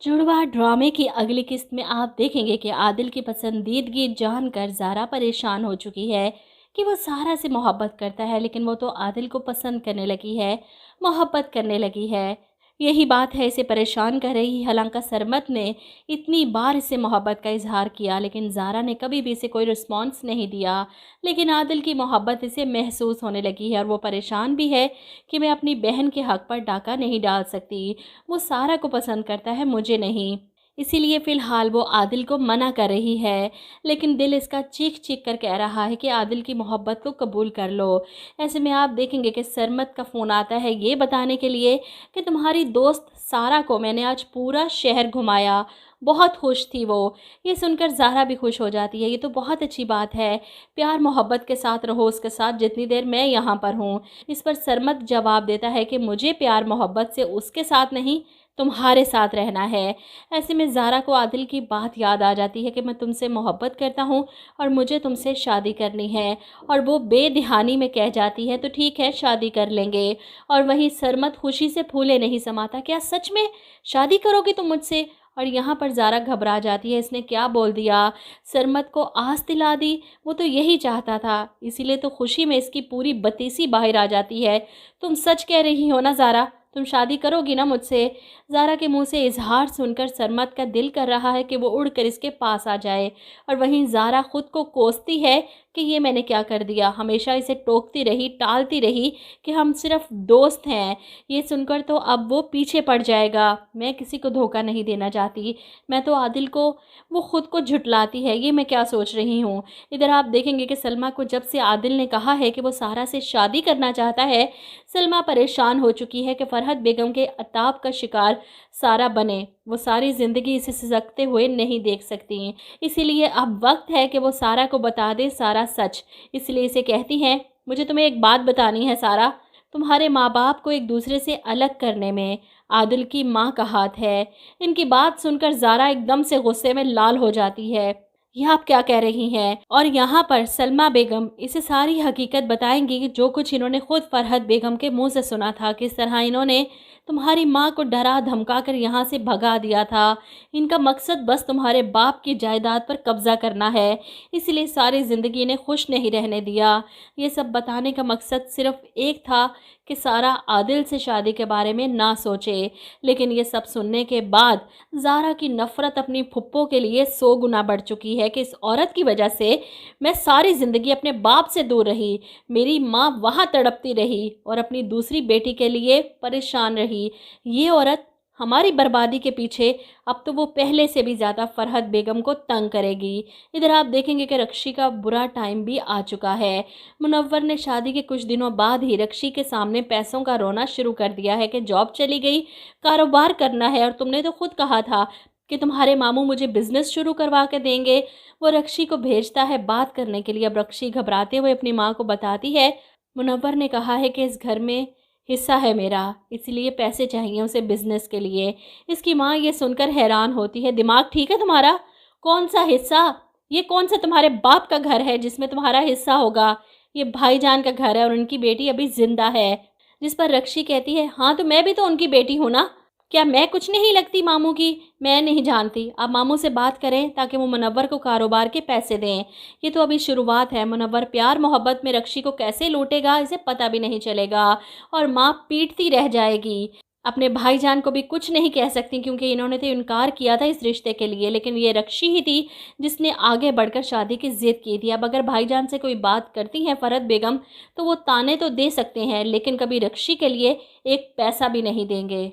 जुड़वा ड्रामे की अगली किस्त में आप देखेंगे कि आदिल की पसंदीदगी जानकर ज़ारा परेशान हो चुकी है कि वो सारा से मोहब्बत करता है, लेकिन वो तो आदिल को पसंद करने लगी है, मोहब्बत करने लगी है। यही बात है इसे परेशान कर रही है। हालांकि सरमत ने इतनी बार इससे मोहब्बत का इजहार किया, लेकिन ज़ारा ने कभी भी इसे कोई रिस्पॉन्स नहीं दिया। लेकिन आदिल की मोहब्बत इसे महसूस होने लगी है और वो परेशान भी है कि मैं अपनी बहन के हक़ पर डाका नहीं डाल सकती। वो सारा को पसंद करता है, मुझे नहीं। इसीलिए फ़िलहाल वो आदिल को मना कर रही है, लेकिन दिल इसका चीख चीख कर कह रहा है कि आदिल की मोहब्बत को कबूल कर लो। ऐसे में आप देखेंगे कि सरमत का फ़ोन आता है ये बताने के लिए कि तुम्हारी दोस्त सारा को मैंने आज पूरा शहर घुमाया, बहुत खुश थी वो। ये सुनकर ज़ारा भी खुश हो जाती है, ये तो बहुत अच्छी बात है। प्यार मोहब्बत के साथ रहो उसके साथ जितनी देर मैं यहाँ पर हूँ। इस पर सरमत जवाब देता है कि मुझे प्यार मोहब्बत से उसके साथ नहीं, तुम्हारे साथ रहना है। ऐसे में ज़ारा को आदिल की बात याद आ जाती है कि मैं तुमसे मोहब्बत करता हूँ और मुझे तुमसे शादी करनी है, और वो बेदहानी में कह जाती है तो ठीक है शादी कर लेंगे। और वहीं सरमत खुशी से फूले नहीं समाता, क्या सच में शादी करोगी तुम मुझसे? और यहाँ पर ज़ारा घबरा जाती है, इसने क्या बोल दिया, सरमत को आस दिला दी। वो तो यही चाहता था, इसीलिए तो खुशी में इसकी पूरी बतीसी बाहर आ जाती है। तुम सच कह रही हो ना ज़ारा, तुम शादी करोगी ना मुझसे? ज़ारा के मुंह से इजहार सुनकर सरमत का दिल कर रहा है कि वो उड़कर इसके पास आ जाए, और वहीं ज़ारा खुद को कोसती है कि ये मैंने क्या कर दिया। हमेशा इसे टोकती रही, टालती रही कि हम सिर्फ दोस्त हैं। ये सुनकर तो अब वो पीछे पड़ जाएगा। मैं किसी को धोखा नहीं देना चाहती, मैं तो आदिल को, वो खुद को झुटलाती है, ये मैं क्या सोच रही हूँ। इधर आप देखेंगे कि सलमा को जब से आदिल ने कहा है कि वो सारा से शादी करना चाहता है, सलमा परेशान हो चुकी है कि फरहत बेगम के अताब का शिकार सारा बने। वो सारी ज़िंदगी इसे सिसकते हुए नहीं देख सकती, इसीलिए अब वक्त है कि वो सारा को बता दे सारा सच। इसलिए इसे कहती हैं, मुझे तुम्हें एक बात बतानी है सारा, तुम्हारे माँ बाप को एक दूसरे से अलग करने में आदिल की माँ का हाथ है। इनकी बात सुनकर ज़ारा एकदम से गुस्से में लाल हो जाती है। यह आप क्या कह रही हैं? और यहाँ पर सलमा बेगम इसे सारी हकीकत बताएंगी कि जो कुछ इन्होंने खुद फरहत बेगम के मुंह से सुना था, किस तरह इन्होंने तुम्हारी माँ को डरा धमका कर यहाँ से भगा दिया था। इनका मकसद बस तुम्हारे बाप की जायदाद पर कब्जा करना है, इसलिए सारी ज़िंदगी इन्हें खुश नहीं रहने दिया। ये सब बताने का मकसद सिर्फ एक था कि सारा आदिल से शादी के बारे में ना सोचे। लेकिन ये सब सुनने के बाद ज़ारा की नफ़रत अपनी फुप्पो के लिए 100 गुना बढ़ चुकी है कि इस औरत की वजह से मैं सारी ज़िंदगी अपने बाप से दूर रही, मेरी माँ वहाँ तड़पती रही और अपनी दूसरी बेटी के लिए परेशान रही। ये औरत हमारी बर्बादी के पीछे अब तो वो पहले से भी ज़्यादा फरहत बेगम को तंग करेगी। इधर आप देखेंगे कि रक्षी का बुरा टाइम भी आ चुका है। मुनव्वर ने शादी के कुछ दिनों बाद ही रक्षी के सामने पैसों का रोना शुरू कर दिया है कि जॉब चली गई, कारोबार करना है, और तुमने तो खुद कहा था कि तुम्हारे मामू मुझे बिजनेस शुरू करवा के देंगे। वो रक्षी को भेजता है बात करने के लिए। अब रक्षी घबराते हुए अपनी माँ को बताती है, मुनव्वर ने कहा है कि इस घर में हिस्सा है मेरा, इसलिए पैसे चाहिए उसे बिजनेस के लिए। इसकी माँ ये सुनकर हैरान होती है, दिमाग ठीक है तुम्हारा? कौन सा हिस्सा? ये कौन सा तुम्हारे बाप का घर है जिसमें तुम्हारा हिस्सा होगा? ये भाईजान का घर है और उनकी बेटी अभी जिंदा है। जिस पर रक्षी कहती है, हाँ तो मैं भी तो उनकी बेटी हूँ ना, क्या मैं कुछ नहीं लगती मामू की? मैं नहीं जानती, आप मामू से बात करें ताकि वो मुनव्वर को कारोबार के पैसे दें। ये तो अभी शुरुआत है, मुनव्वर प्यार मोहब्बत में रक्षी को कैसे लूटेगा इसे पता भी नहीं चलेगा, और माँ पीटती रह जाएगी। अपने भाईजान को भी कुछ नहीं कह सकती क्योंकि इन्होंने तो इनकार किया था इस रिश्ते के लिए, लेकिन ये रक्षी ही थी जिसने आगे बढ़कर शादी की जिद की थी। अब अगर भाईजान से कोई बात करती हैं फरहत बेगम तो वो ताने तो दे सकते हैं, लेकिन कभी रक्षी के लिए एक पैसा भी नहीं देंगे।